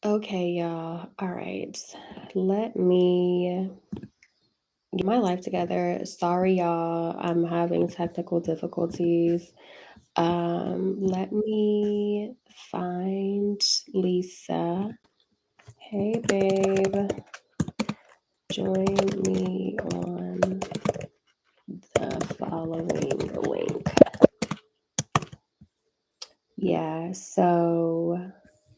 Okay, y'all. All right. Let me get my life together. Sorry, y'all. I'm having technical difficulties. Let me find Lisa. Hey, babe. Join me on the following link. Yeah, so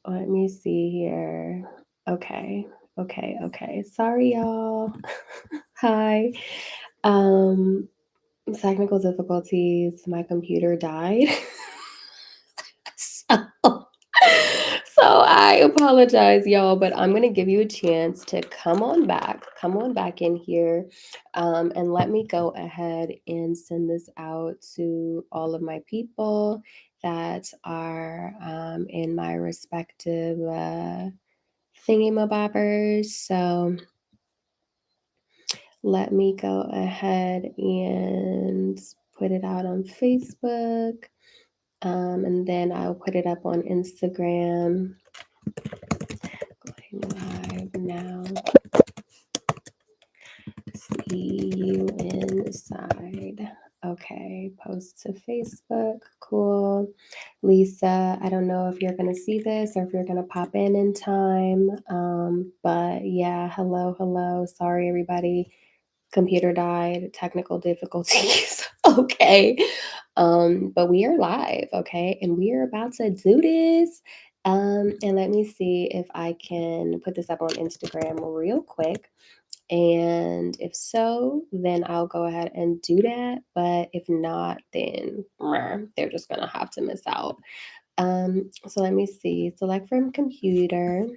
let me see here. Okay, okay. Sorry, y'all. Hi. Um, Technical difficulties. My computer died. so, so I apologize, y'all, but I'm gonna give you a chance to come on back in here, and let me go ahead and send this out to all of my people that are in my respective thingamabobbers. So let me go ahead and put it out on Facebook. And then I'll put it up on Instagram. Going live now. See you inside. Okay, post to Facebook. Cool. Lisa, I don't know if you're going to see this or if you're going to pop in time. But yeah, hello. Sorry, everybody. Computer died, technical difficulties. Okay. But we are live, okay? And we are about to do this. And let me see if I can put this up on Instagram real quick. And if so, then I'll go ahead and do that. But if not, then they're just gonna have to miss out. So let me see. Select from computer.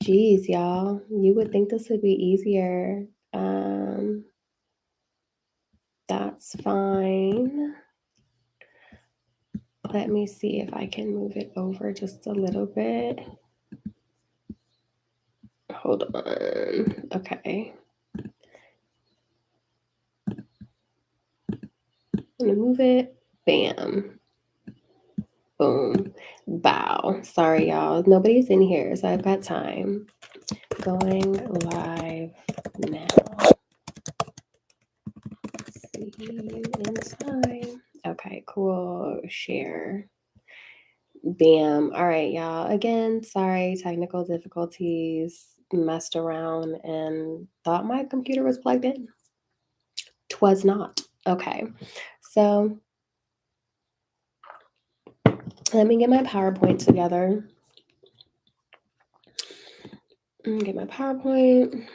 Geez, y'all, you would think this would be easier. That's fine. Let me see if I can move it over just a little bit. Hold on. Okay. I'm gonna move it. Bam. Boom. Bow. Sorry, y'all. Nobody's in here, so I've got time. Going live now. See you in time. Okay, cool. Share. Bam. All right, y'all. Again, sorry, technical difficulties. Messed around and thought my computer was plugged in. 'Twas not. Okay. So let me get my PowerPoint together. Get my PowerPoint.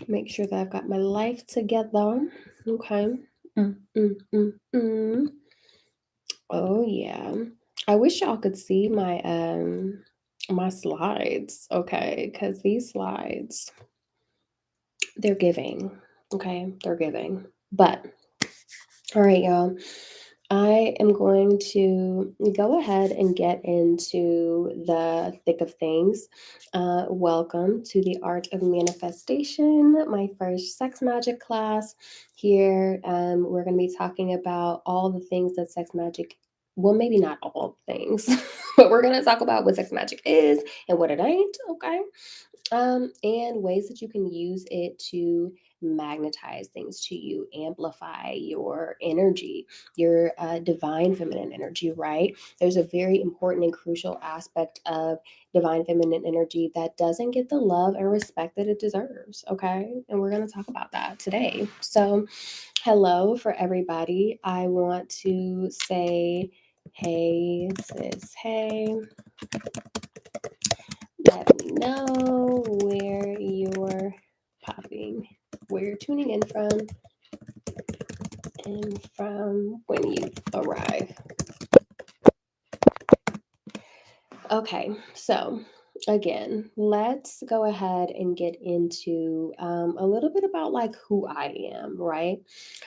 Make sure that I've got my life together. Okay. Mm. Oh yeah. I wish y'all could see my slides, okay? Because these slides, they're giving. Okay, they're giving. But all right, y'all. I am going to go ahead and get into the thick of things. Welcome to the Art of Manifestation, my first sex magic class. Here, we're going to be talking about all the things that sex magic, well, maybe not all things, but we're going to talk about what sex magic is and what it ain't, okay? And ways that you can use it to magnetize things to you, amplify your energy, your divine feminine energy, right? There's a very important and crucial aspect of divine feminine energy that doesn't get the love and respect that it deserves, okay? And we're going to talk about that today. So, hello for everybody. I want to say, hey, sis, hey. Let me know where you're popping, where you're tuning in from, and from when you arrive. Okay, so again, let's go ahead and get into a little bit about like who I am, right?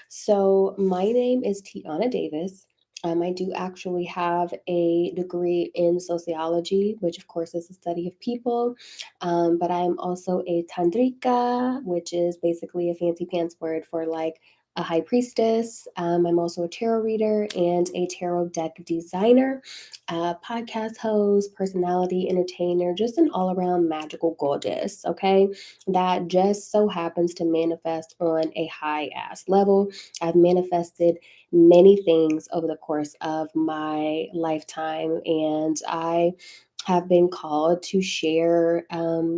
So my name is Tiana Davis. I do actually have a degree in sociology, which of course is the study of people. But I'm also a tantrika, which is basically a fancy pants word for like a high priestess. I'm also a tarot reader and a tarot deck designer, podcast host, personality entertainer, just an all around magical goddess, okay? That just so happens to manifest on a high ass level. I've manifested many things over the course of my lifetime, and I have been called to share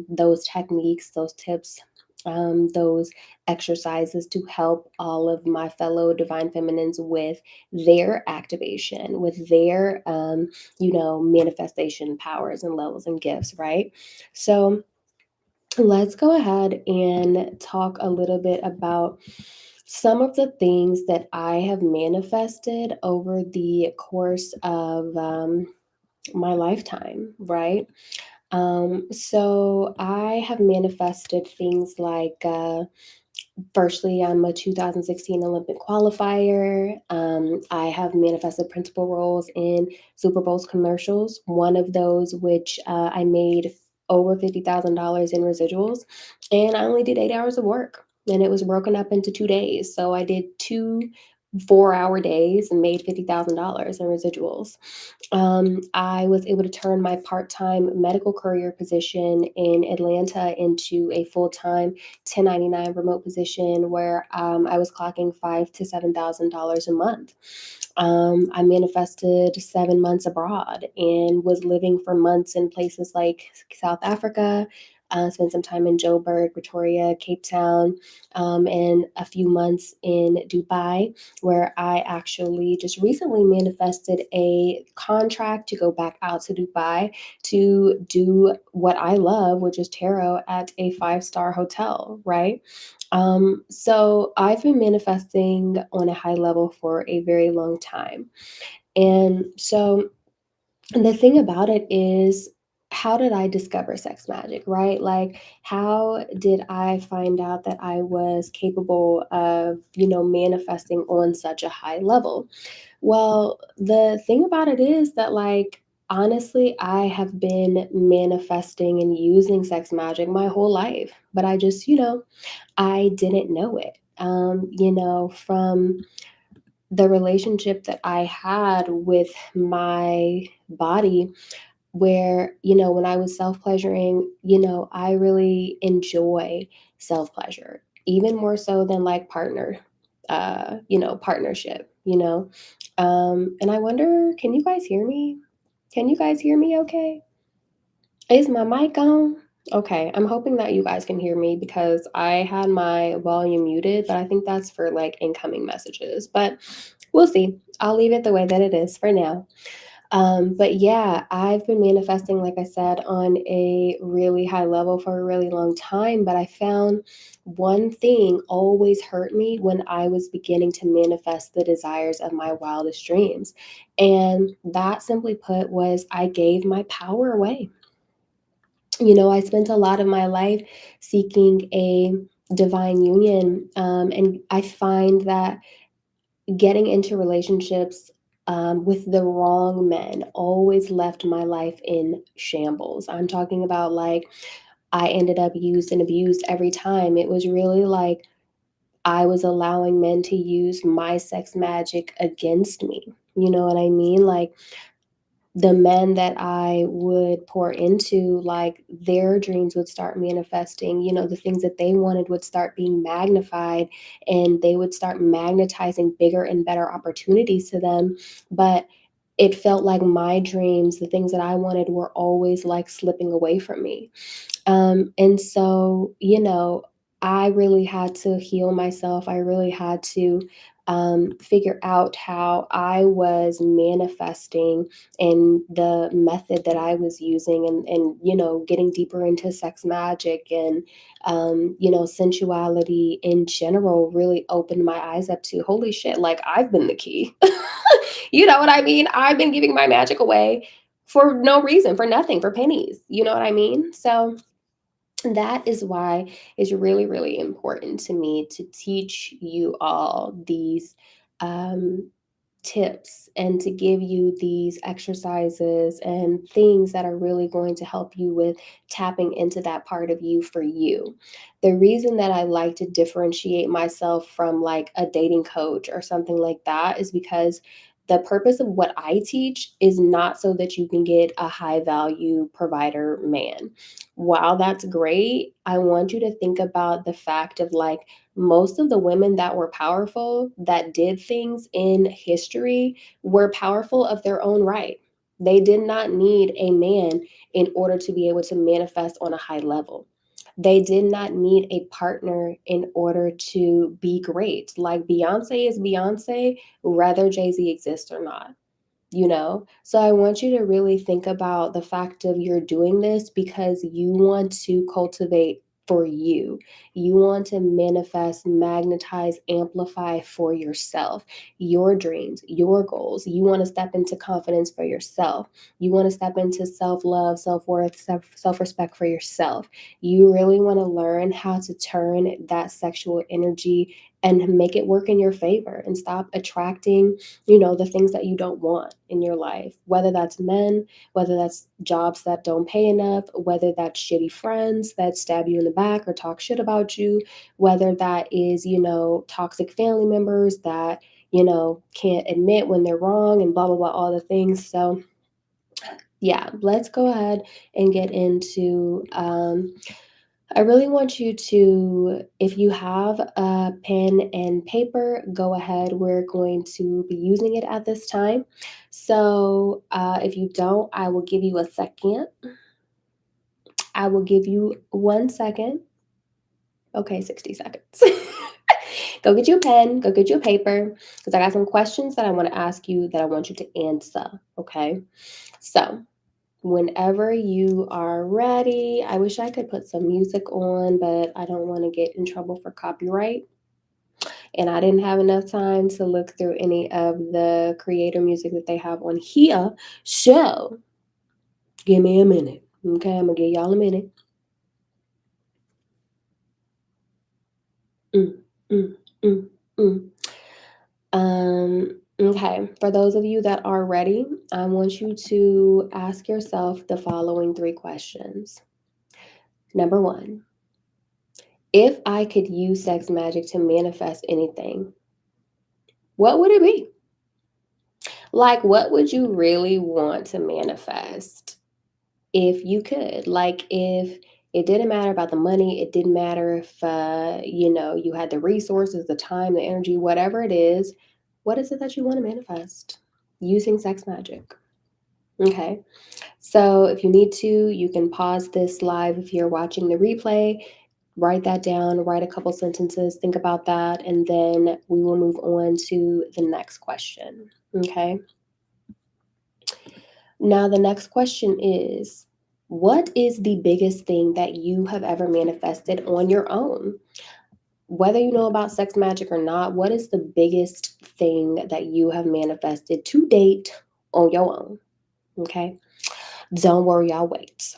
those techniques, those tips, those exercises to help all of my fellow divine feminines with their activation, with their, manifestation powers and levels and gifts, right? So let's go ahead and talk a little bit about some of the things that I have manifested over the course of my lifetime, right? So I have manifested things like, firstly, I'm a 2016 Olympic qualifier. I have manifested principal roles in Super Bowls commercials. One of those, which I made over $50,000 in residuals, and I only did 8 hours of work, and it was broken up into 2 days. So I did two 4 hour days and made $50,000 in residuals. I was able to turn my part time medical courier position in Atlanta into a full time 1099 remote position where I was clocking five to $7,000 a month. I manifested 7 months abroad and was living for months in places like South Africa. Spent some time in Joburg, Pretoria, Cape Town, and a few months in Dubai, where I actually just recently manifested a contract to go back out to Dubai to do what I love, which is tarot at a five-star hotel, right? So I've been manifesting on a high level for a very long time. And so the thing about it is, how did I discover sex magic, right? Like, how did I find out that I was capable of, manifesting on such a high level? Well, the thing about it is that, like, honestly, I have been manifesting and using sex magic my whole life, but I just, I didn't know it. From the relationship that I had with my body, where, when I was self pleasuring, I really enjoy self pleasure, even more so than like partnership, and I wonder, can you guys hear me? Can you guys hear me okay? Is my mic on? Okay, I'm hoping that you guys can hear me because I had my volume muted, but I think that's for like incoming messages. But we'll see. I'll leave it the way that it is for now. But yeah, I've been manifesting, like I said, on a really high level for a really long time. But I found one thing always hurt me when I was beginning to manifest the desires of my wildest dreams. And that, simply put, was I gave my power away. I spent a lot of my life seeking a divine union. And I find that getting into relationships with the wrong men always left my life in shambles. I'm talking about, like, I ended up used and abused every time. It was really like I was allowing men to use my sex magic against me. You know what I mean? Like, the men that I would pour into, like, their dreams would start manifesting, the things that they wanted would start being magnified, and they would start magnetizing bigger and better opportunities to them. But it felt like my dreams, the things that I wanted, were always like slipping away from me. And so, I really had to heal myself. I really had to figure out how I was manifesting and the method that I was using, and getting deeper into sex magic and, sensuality in general really opened my eyes up to, holy shit, like, I've been the key. You know what I mean? I've been giving my magic away for no reason, for nothing, for pennies. You know what I mean? So, that is why it's really, really important to me to teach you all these um, tips and to give you these exercises and things that are really going to help you with tapping into that part of you for you. The reason that I like to differentiate myself from like a dating coach or something like that is because the purpose of what I teach is not so that you can get a high value provider man. While that's great, I want you to think about the fact of like most of the women that were powerful, that did things in history, were powerful of their own right. They did not need a man in order to be able to manifest on a high level. They did not need a partner in order to be great. Like Beyonce is Beyonce, whether Jay Z exists or not, you know? So I want you to really think about the fact of you're doing this because you want to cultivate for you. You want to manifest, magnetize, amplify for yourself, your dreams, your goals. You want to step into confidence for yourself. You want to step into self love, self worth, self respect for yourself. You really want to learn how to turn that sexual energy and make it work in your favor and stop attracting, the things that you don't want in your life, whether that's men, whether that's jobs that don't pay enough, whether that's shitty friends that stab you in the back or talk shit about you, whether that is, toxic family members that, can't admit when they're wrong and blah, blah, blah, all the things. So, yeah, let's go ahead and get into I really want you to, if you have a pen and paper, go ahead. We're going to be using it at this time. So if you don't, I will give you a second. I will give you 1 second. Okay, 60 seconds. Go get you a pen, go get you a paper, because I got some questions that I want to ask you that I want you to answer. Okay. So whenever you are ready, I wish I could put some music on, but I don't want to get in trouble for copyright. And I didn't have enough time to look through any of the creator music that they have on here. So give me a minute. Okay, I'm gonna give y'all a minute. Mm, mm, mm, mm. Okay, for those of you that are ready, I want you to ask yourself the following three questions. Number one, if I could use sex magic to manifest anything, what would it be? Like, what would you really want to manifest if you could? Like, if it didn't matter about the money, it didn't matter if, you had the resources, the time, the energy, whatever it is, what is it that you want to manifest using sex magic? Okay. So if you need to, you can pause this live if you're watching the replay. Write that down, write a couple sentences, think about that, and then we will move on to the next question. Okay. Now, the next question is, what is the biggest thing that you have ever manifested on your own? Whether you know about sex magic or not, what is the biggest thing that you have manifested to date on your own? Okay. Don't worry, I'll wait.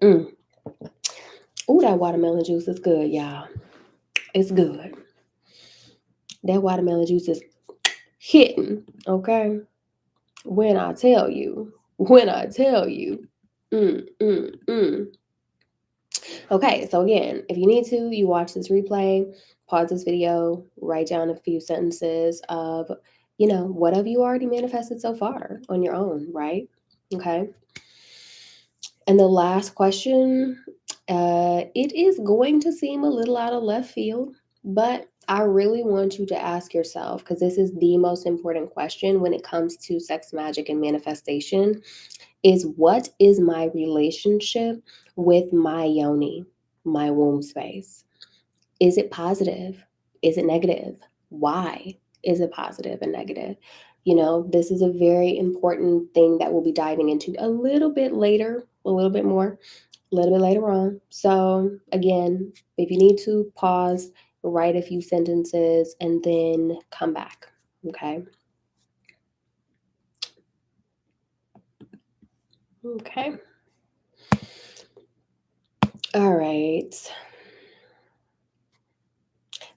Mm. Oh, that watermelon juice is good, y'all. It's good. That watermelon juice is hitting, okay? When I tell you. Mm, mm, mm. Okay, so again, if you need to, you watch this replay, pause this video, write down a few sentences of, what have you already manifested so far on your own, right? Okay. And the last question, it is going to seem a little out of left field, but I really want you to ask yourself, because this is the most important question when it comes to sex magic and manifestation, is what is my relationship with my yoni, my womb space? Is it positive? Is it negative? Why is it positive and negative? This is a very important thing that we'll be diving into a little bit later, a little bit more, a little bit later on. So, again, if you need to, pause, write a few sentences, and then come back. Okay. Okay. All right.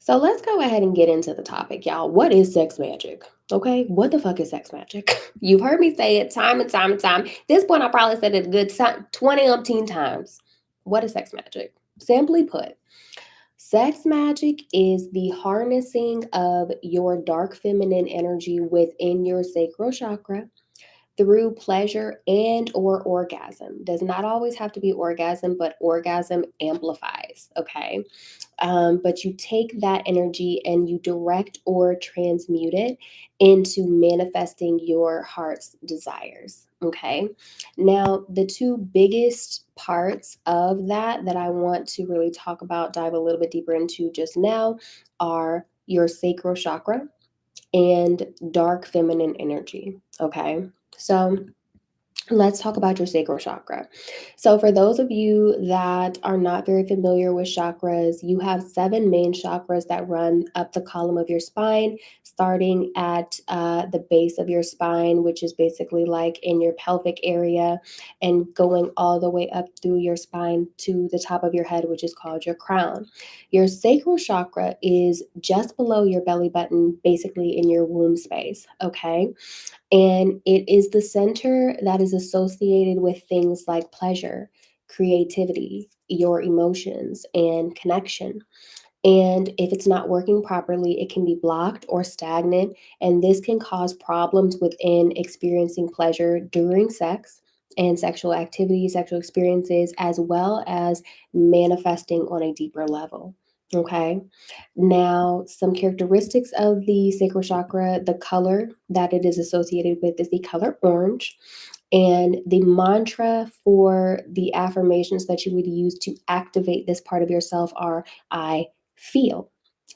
So let's go ahead and get into the topic, y'all. What is sex magic? Okay, what the fuck is sex magic? You've heard me say it time and time and time. At this point, I probably said it a good 20 umpteen times. What is sex magic? Simply put, sex magic is the harnessing of your dark feminine energy within your sacral chakra through pleasure and or orgasm. Does not always have to be orgasm, but orgasm amplifies, okay? But you take that energy and you direct or transmute it into manifesting your heart's desires. Okay. Now, the two biggest parts of that I want to really talk about, dive a little bit deeper into just now, are your sacral chakra and dark feminine energy. Okay. So, let's talk about your sacral chakra. So, for those of you that are not very familiar with chakras, you have seven main chakras that run up the column of your spine, starting at the base of your spine, which is basically like in your pelvic area, and going all the way up through your spine to the top of your head, which is called your crown. Your sacral chakra is just below your belly button, basically in your womb space. Okay. And it is the center that is associated with things like pleasure, creativity, your emotions, and connection. And if it's not working properly, it can be blocked or stagnant. And this can cause problems within experiencing pleasure during sex and sexual activity, sexual experiences, as well as manifesting on a deeper level. Okay. Now, some characteristics of the sacral chakra, the color that it is associated with is the color orange. And the mantra for the affirmations that you would use to activate this part of yourself are I feel,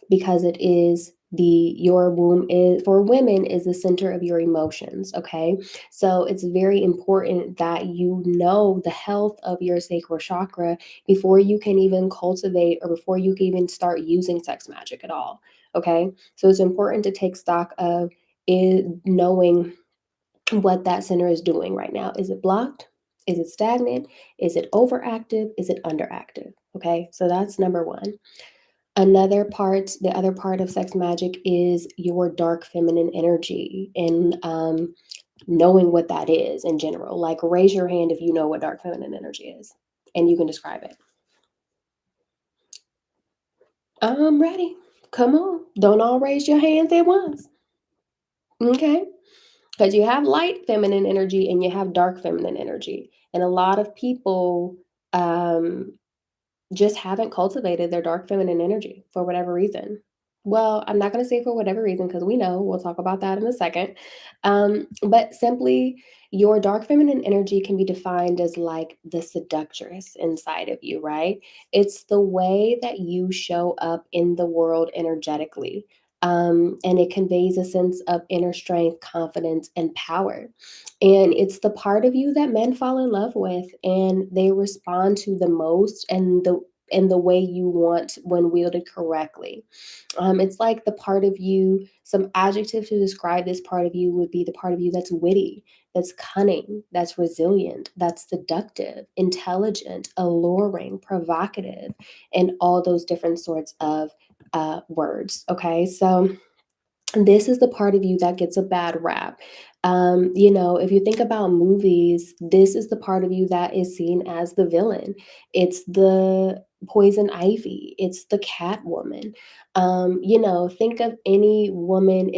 because it is your womb is for women is the center of your emotions. Okay, so it's very important that you know the health of your sacral chakra before you can even cultivate or before you can even start using sex magic at all. Okay, so it's important to take stock of knowing what that center is doing right now. Is it blocked? Is it stagnant? Is it overactive? Is it underactive? Okay, so that's number one. Another part, the other part of sex magic is your dark feminine energy and knowing what that is in general. Like, raise your hand if you know what dark feminine energy is and you can describe it. I'm ready. Come on. Don't all raise your hands at once. Okay. Because you have light feminine energy and you have dark feminine energy. And a lot of people um, just haven't cultivated their dark feminine energy for whatever reason. Well, I'm not going to say for whatever reason because we know we'll talk about that in a second. But simply, your dark feminine energy can be defined as like the seductress inside of you, right? It's the way that you show up in the world energetically. And it conveys a sense of inner strength, confidence, and power. And it's the part of you that men fall in love with and they respond to the most and the way you want when wielded correctly. It's like the part of you, some adjective to describe this part of you would be the part of you that's witty, that's cunning, that's resilient, that's seductive, intelligent, alluring, provocative, and all those different sorts of words. Okay, so this is the part of you that gets a bad rap. If you think about movies, this is the part of you that is seen as the villain. It's the poison ivy. It's the Catwoman. Think of any woman.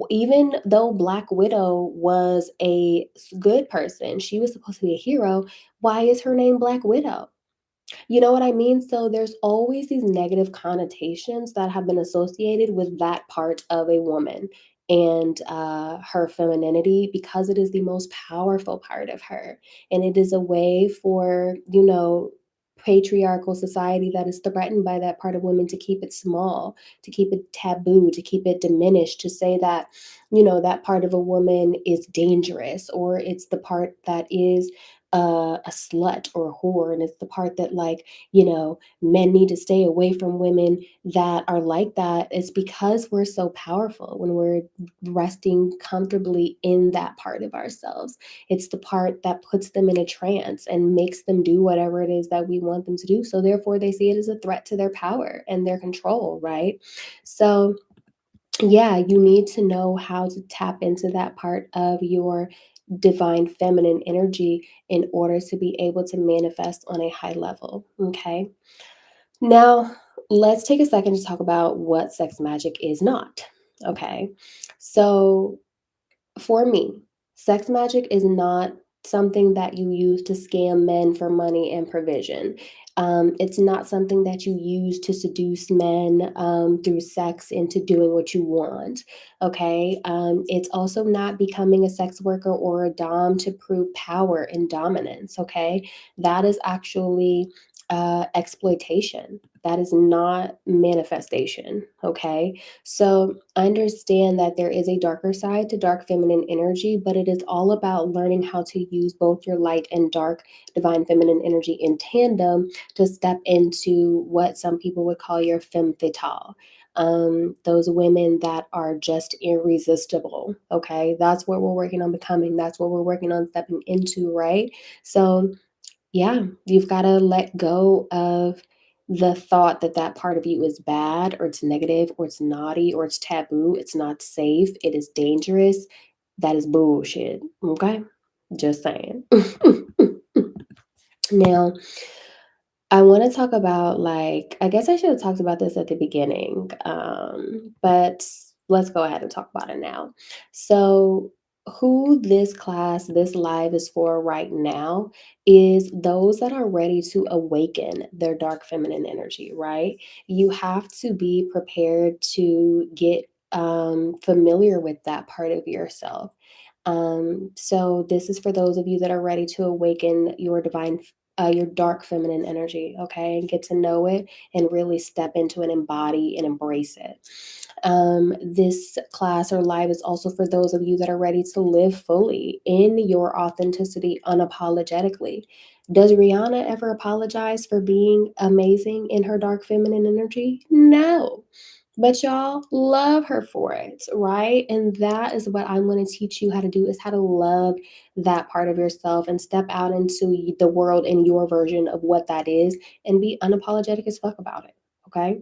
Even though Black Widow was a good person, she was supposed to be a hero. Why is her name Black Widow? You know what I mean? So there's always these negative connotations that have been associated with that part of a woman and her femininity because it is the most powerful part of her. And it is a way for, patriarchal society that is threatened by that part of women to keep it small, to keep it taboo, to keep it diminished, to say that, that part of a woman is dangerous or it's the part that is a slut or a whore, and it's the part that, like, men need to stay away from women that are like that. It's because we're so powerful when we're resting comfortably in that part of ourselves. It's the part that puts them in a trance and makes them do whatever it is that we want them to do. So therefore they see it as a threat to their power and their control, right? So yeah, you need to know how to tap into that part of your divine feminine energy in order to be able to manifest on a high level. Okay. Now, let's take a second to talk about what sex magic is not. Okay. So, for me, sex magic is not something that you use to scam men for money and provision. It's not something that you use to seduce men through sex into doing what you want. Okay. It's also not becoming a sex worker or a dom to prove power and dominance. Okay. That is actually exploitation. That is not manifestation. Okay. So understand that there is a darker side to dark feminine energy, but it is all about learning how to use both your light and dark divine feminine energy in tandem to step into what some people would call your femme fatale. Those women that are just irresistible. Okay. That's what we're working on becoming. That's what we're working on stepping into, right? So yeah, you've gotta let go of the thought that that part of you is bad or it's negative or it's naughty or it's taboo, it's not safe, it is dangerous. That is bullshit, okay? Just saying. Now, I wanna talk about, like, I guess I should have talked about this at the beginning, but let's go ahead and talk about it now. So, who this class, this live is for right now is those that are ready to awaken their dark feminine energy, right? You have to be prepared to get familiar with that part of yourself. So this is for those of you that are ready to awaken your your dark feminine energy, okay, and get to know it and really step into and embody and embrace it. This class or live is also for those of you that are ready to live fully in your authenticity unapologetically. Does Rihanna ever apologize for being amazing in her dark feminine energy? No. But y'all love her for it, right? And that is what I'm going to teach you how to do is how to love that part of yourself and step out into the world in your version of what that is and be unapologetic as fuck about it. Okay.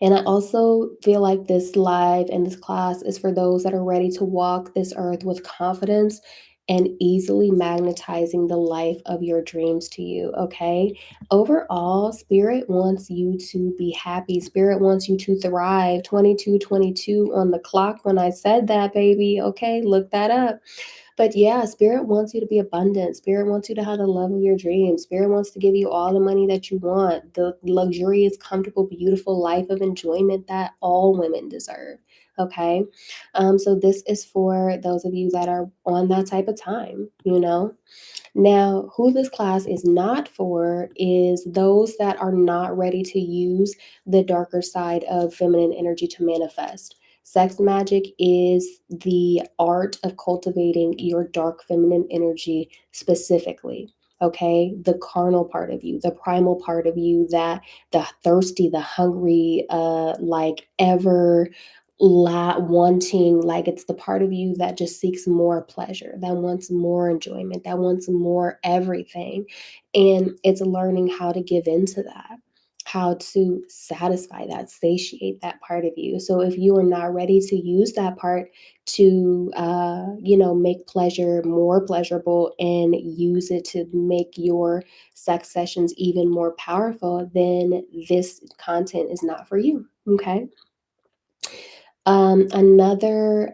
And I also feel like this live and this class is for those that are ready to walk this earth with confidence and easily magnetizing the life of your dreams to you. Okay. Overall, Spirit wants you to be happy. Spirit wants you to thrive. 2222 on the clock when I said that, baby. Okay. Look that up. But yeah, spirit wants you to be abundant. Spirit wants you to have the love of your dreams. Spirit wants to give you all the money that you want, the luxurious, comfortable, beautiful life of enjoyment that all women deserve. Okay. So this is for those of you that are on that type of time, you know? Now, who this class is not for is those that are not ready to use the darker side of feminine energy to manifest. Sex magic is the art of cultivating your dark feminine energy specifically. Okay, the carnal part of you, the primal part of you, that the thirsty, the hungry, like ever wanting, like it's the part of you that just seeks more pleasure, that wants more enjoyment, that wants more everything. And it's learning how to give into that, how to satisfy that, satiate that part of you. So if you are not ready to use that part to make pleasure more pleasurable and use it to make your sex sessions even more powerful, then this content is not for you. Okay. Another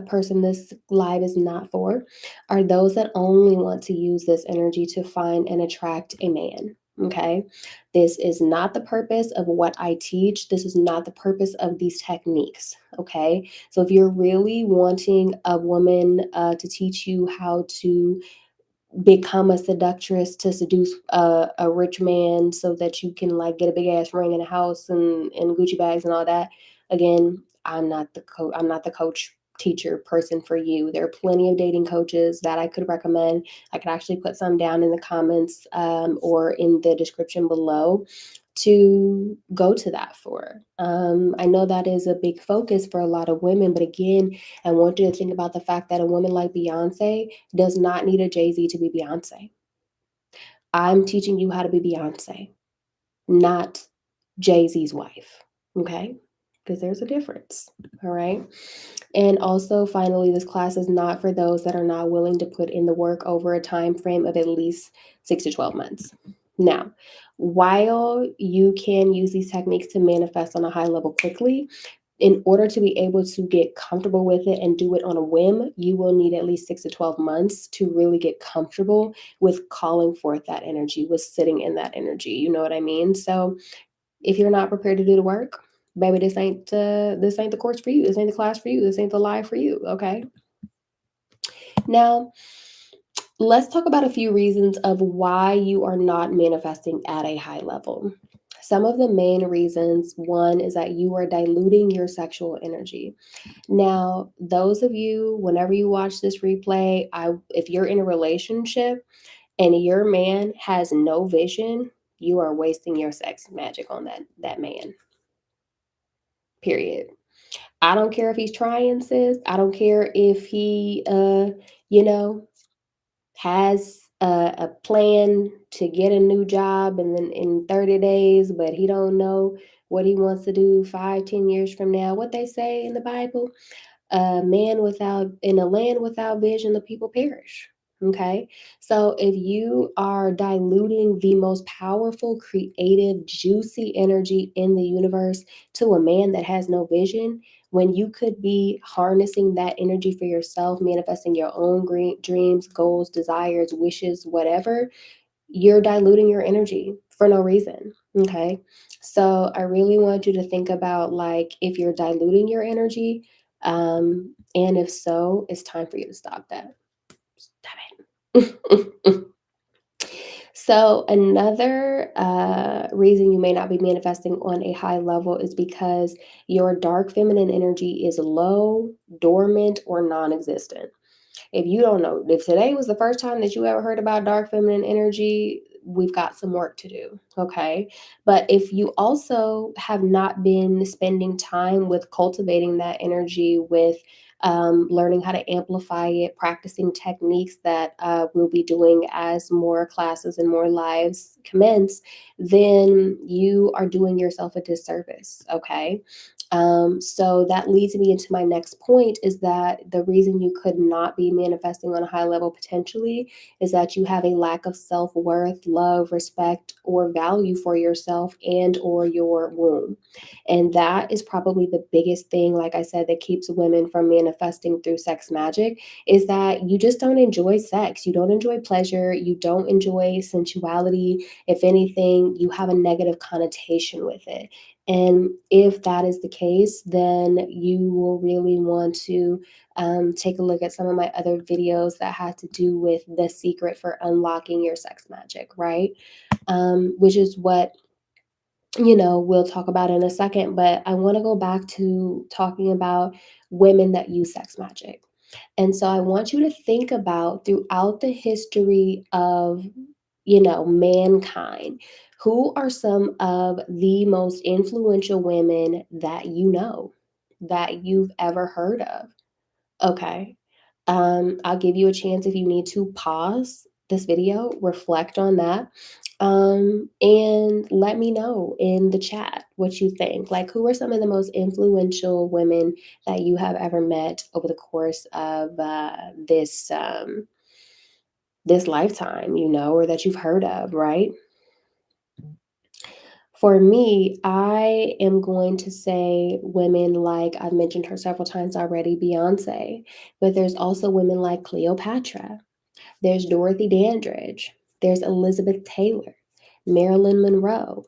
person this live is not for are those that only want to use this energy to find and attract a man. Okay. This is not the purpose of what I teach. This is not the purpose of these techniques. Okay. So if you're really wanting a woman to teach you how to become a seductress to seduce a rich man so that you can like get a big ass ring in a house and Gucci bags and all that. Again, I'm not the coach teacher person for you. There are plenty of dating coaches that I could recommend. I could actually put some down in the comments or in the description below to go to that for. I know that is a big focus for a lot of women, but again, I want you to think about the fact that a woman like Beyonce does not need a Jay Z to be Beyonce. I'm teaching you how to be Beyonce, not Jay Z's wife. Okay? Because there's a difference. All right. And also, finally, this class is not for those that are not willing to put in the work over a time frame of at least 6 to 12 months. Now, while you can use these techniques to manifest on a high level quickly, in order to be able to get comfortable with it and do it on a whim, you will need at least 6 to 12 months to really get comfortable with calling forth that energy, with sitting in that energy. You know what I mean? So if you're not prepared to do the work, baby, this ain't the course for you. This ain't the class for you. This ain't the live for you. Okay. Now, let's talk about a few reasons of why you are not manifesting at a high level. Some of the main reasons, one is that you are diluting your sexual energy. Now, those of you, whenever you watch this replay, if you're in a relationship and your man has no vision, you are wasting your sex magic on that man. Period. I don't care if he's trying, sis. I don't care if he you know, has a plan to get a new job and then in 30 days, but he don't know what he wants to do 5, 10 years from now. What they say in the Bible, a man without in a land without vision, the people perish. Okay. So if you are diluting the most powerful, creative, juicy energy in the universe to a man that has no vision, when you could be harnessing that energy for yourself, manifesting your own dreams, goals, desires, wishes, whatever, you're diluting your energy for no reason. Okay. So I really want you to think about like if you're diluting your energy, and if so, it's time for you to stop that. Stop it. So another reason you may not be manifesting on a high level is because your dark feminine energy is low, dormant, or non-existent. If you don't know, if today was the first time that you ever heard about dark feminine energy, we've got some work to do. Okay. But if you also have not been spending time with cultivating that energy, with learning how to amplify it, practicing techniques that we'll be doing as more classes and more lives commence, then you are doing yourself a disservice. Okay. So that leads me into my next point is that the reason you could not be manifesting on a high level potentially is that you have a lack of self-worth, love, respect, or value for yourself and or your womb. And that is probably the biggest thing, like I said, that keeps women from manifesting through sex magic is that you just don't enjoy sex. You don't enjoy pleasure. You don't enjoy sensuality. If anything, you have a negative connotation with it. And if that is the case, then you will really want to take a look at some of my other videos that had to do with the secret for unlocking your sex magic, right? Which is what, we'll talk about in a second. But I want to go back to talking about women that use sex magic. And so I want you to think about throughout the history of mankind, who are some of the most influential women that you know, that you've ever heard of? Okay. I'll give you a chance if you need to pause this video, reflect on that, and let me know in the chat what you think. Like, who are some of the most influential women that you have ever met over the course of this lifetime, or that you've heard of, right? For me, I am going to say women like I've mentioned her several times already, Beyonce, but there's also women like Cleopatra. There's Dorothy Dandridge. There's Elizabeth Taylor, Marilyn Monroe,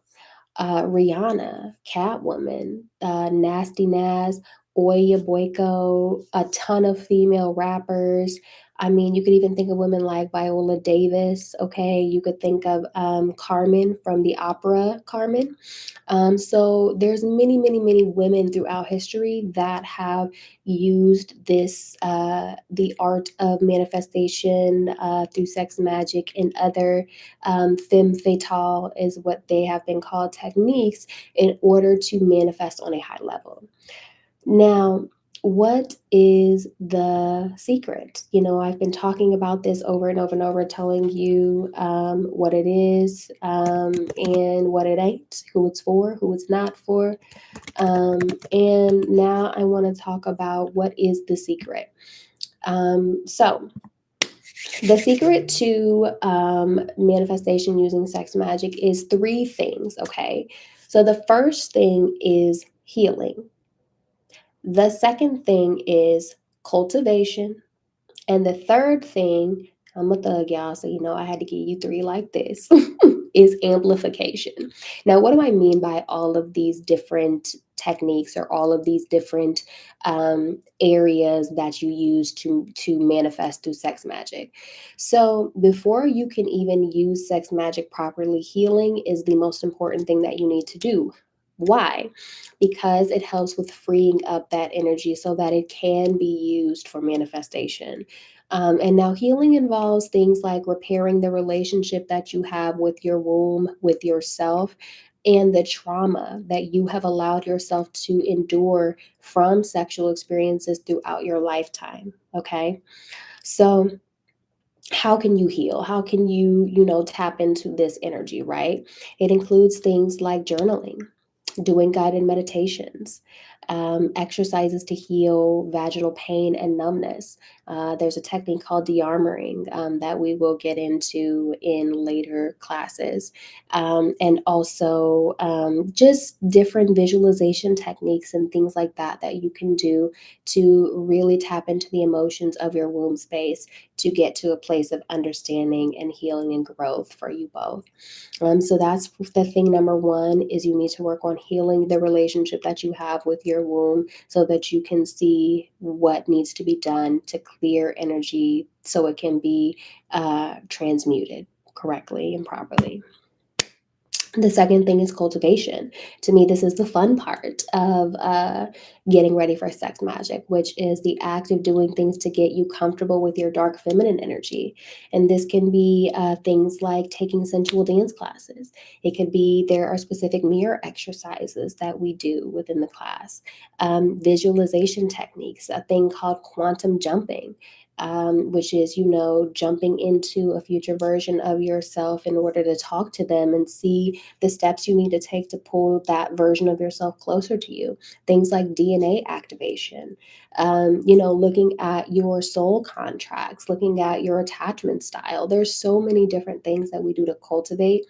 Rihanna, Catwoman, Nasty Naz, Oya Boyko, a ton of female rappers. I mean, you could even think of women like Viola Davis, okay? You could think of Carmen from the opera Carmen. So there's many, many, many women throughout history that have used this, the art of manifestation through sex magic and other femme fatale is what they have been called techniques in order to manifest on a high level. Now, what is the secret? You know, I've been talking about this over and over and over, telling you what it is and what it ain't, who it's for, who it's not for. And now I want to talk about what is the secret. So, the secret to manifestation using sex magic is three things, okay? So, the first thing is healing. The second thing is cultivation. And the third thing, I'm a thug, y'all, so you know I had to give you three like this, is amplification. Now, what do I mean by all of these different techniques or all of these different areas that you use to manifest through sex magic? So, before you can even use sex magic properly, healing is the most important thing that you need to do. Why? Because it helps with freeing up that energy so that it can be used for manifestation. And now healing involves things like repairing the relationship that you have with your womb, with yourself, and the trauma that you have allowed yourself to endure from sexual experiences throughout your lifetime. Okay. So, how can you heal? How can you tap into this energy, right? It includes things like journaling, doing guided meditations, exercises to heal vaginal pain and numbness. There's a technique called de-armoring that we will get into in later classes. And also just different visualization techniques and things like that that you can do to really tap into the emotions of your womb space to get to a place of understanding and healing and growth for you both. So that's the thing number one is you need to work on healing the relationship that you have with your womb so that you can see what needs to be done to clear energy so it can be transmuted correctly and properly. The second thing is cultivation. To me, this is the fun part of getting ready for sex magic, which is the act of doing things to get you comfortable with your dark feminine energy. And this can be things like taking sensual dance classes. It could be there are specific mirror exercises that we do within the class, visualization techniques, a thing called quantum jumping. Which is, jumping into a future version of yourself in order to talk to them and see the steps you need to take to pull that version of yourself closer to you. Things like DNA activation, looking at your soul contracts, looking at your attachment style. There's so many different things that we do to cultivate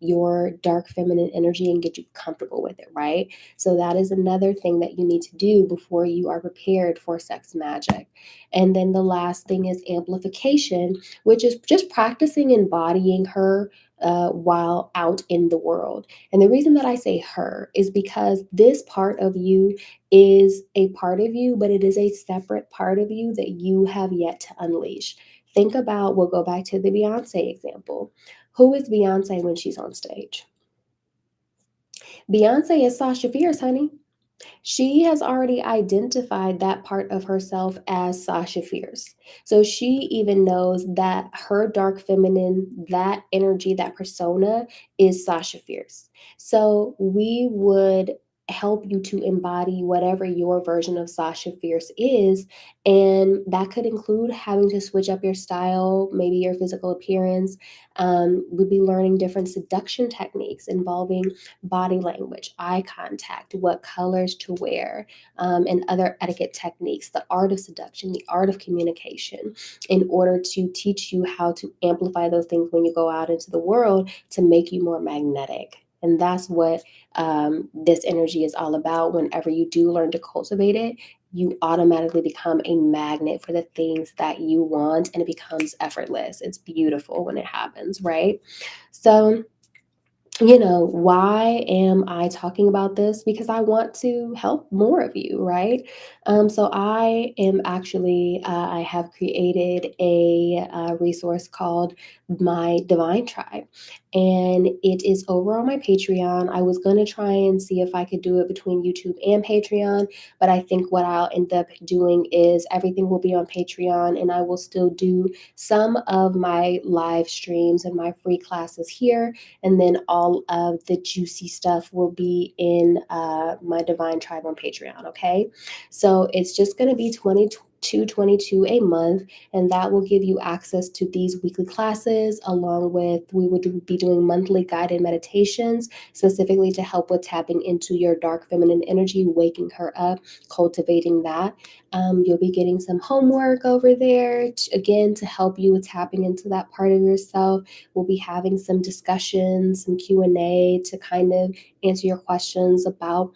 your dark feminine energy and get you comfortable with it, right? So that is another thing that you need to do before you are prepared for sex magic. And then the last thing is amplification, which is just practicing embodying her while out in the world. And the reason that I say her is because this part of you is a part of you, but it is a separate part of you that you have yet to unleash. Think about, we'll go back to the Beyonce example. Who is Beyonce when she's on stage? Beyonce is Sasha Fierce, honey. She has already identified that part of herself as Sasha Fierce. So she even knows that her dark feminine, that energy, that persona is Sasha Fierce. So we would help you to embody whatever your version of Sasha Fierce is. And that could include having to switch up your style, maybe your physical appearance. We'd be learning different seduction techniques involving body language, eye contact, what colors to wear, and other etiquette techniques, the art of seduction, the art of communication, in order to teach you how to amplify those things when you go out into the world to make you more magnetic. And that's what this energy is all about. Whenever you do learn to cultivate it, you automatically become a magnet for the things that you want and it becomes effortless. It's beautiful when it happens, right? So, why am I talking about this? Because I want to help more of you, right? So I am actually, I have created a resource called My Divine Tribe, and it is over on my Patreon. I was going to try and see if I could do it between YouTube and Patreon, but I think what I'll end up doing is everything will be on Patreon, and I will still do some of my live streams and my free classes here, and then all of the juicy stuff will be in my Divine Tribe on Patreon. Okay, so it's just going to be 22 a month, and that will give you access to these weekly classes, along with we will be doing monthly guided meditations specifically to help with tapping into your dark feminine energy, waking her up, cultivating that. You'll be getting some homework over there again to help you with tapping into that part of yourself. We'll be having some discussions, some Q&A to kind of answer your questions about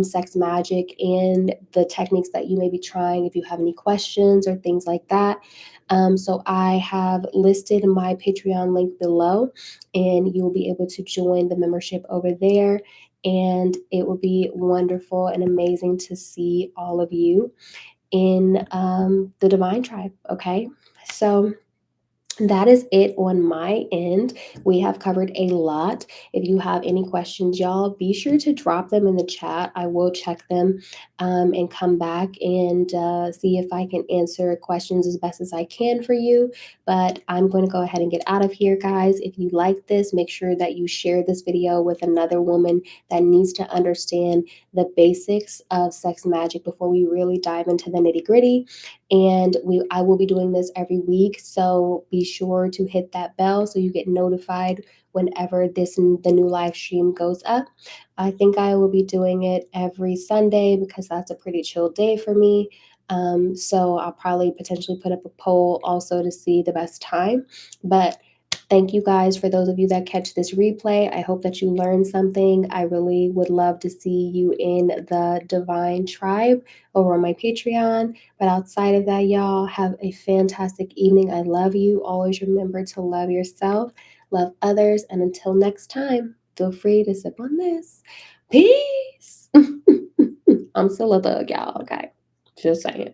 sex magic and the techniques that you may be trying if you have any questions or things like that. So I have listed my Patreon link below, and you'll be able to join the membership over there. And it will be wonderful and amazing to see all of you in the Divine Tribe. Okay. So that is it on my end. We have covered a lot. If you have any questions, y'all, be sure to drop them in the chat. I will check them and come back and see if I can answer questions as best as I can for you. But I'm going to go ahead and get out of here, guys. If you like this, make sure that you share this video with another woman that needs to understand the basics of sex magic before we really dive into the nitty gritty. And I will be doing this every week, so be sure to hit that bell so you get notified whenever the new live stream goes up. I think I will be doing it every Sunday because that's a pretty chill day for me. So I'll probably potentially put up a poll also to see the best time. But thank you guys for those of you that catch this replay. I hope that you learned something. I really would love to see you in the Divine Tribe over on my Patreon. But outside of that, y'all, have a fantastic evening. I love you. Always remember to love yourself, love others, and until next time, feel free to sip on this. Peace. I'm still a thug, y'all, okay? Just saying.